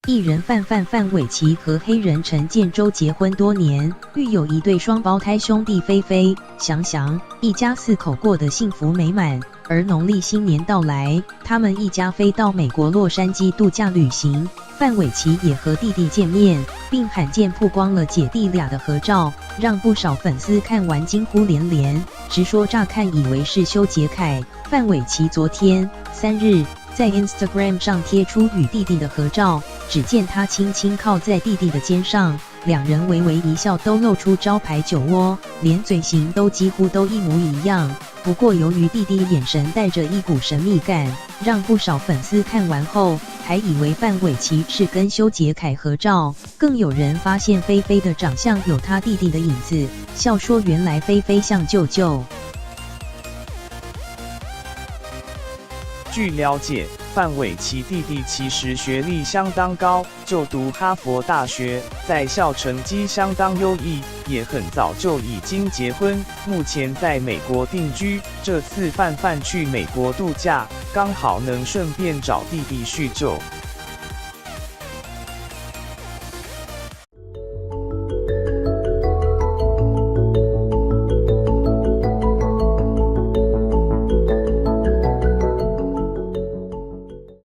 艺人范玮琪和黑人陈建州结婚多年，育有一对双胞胎兄弟菲菲、翔翔，一家4口过得幸福美满。而农历新年到来，他们一家飞到美国洛杉矶度假旅行，范玮琪也和弟弟见面，并罕见曝光了姐弟俩的合照，让不少粉丝看完惊呼连连，直说乍看以为是修杰楷。范玮琪昨天3日在 Instagram 上贴出与弟弟的合照，只见他轻轻靠在弟弟的肩上，两人微微一笑，都露出招牌酒窝，连嘴型都几乎都一模一样。不过由于弟弟眼神带着一股神秘感，让不少粉丝看完后还以为范玮琪是跟修杰楷合照，更有人发现菲菲的长相有他弟弟的影子，笑说原来菲菲像舅舅。据了解，范玮琪弟弟其实学历相当高，就读哈佛大学，在校成绩相当优异，也很早就已经结婚，目前在美国定居。这次范去美国度假，刚好能顺便找弟弟叙旧。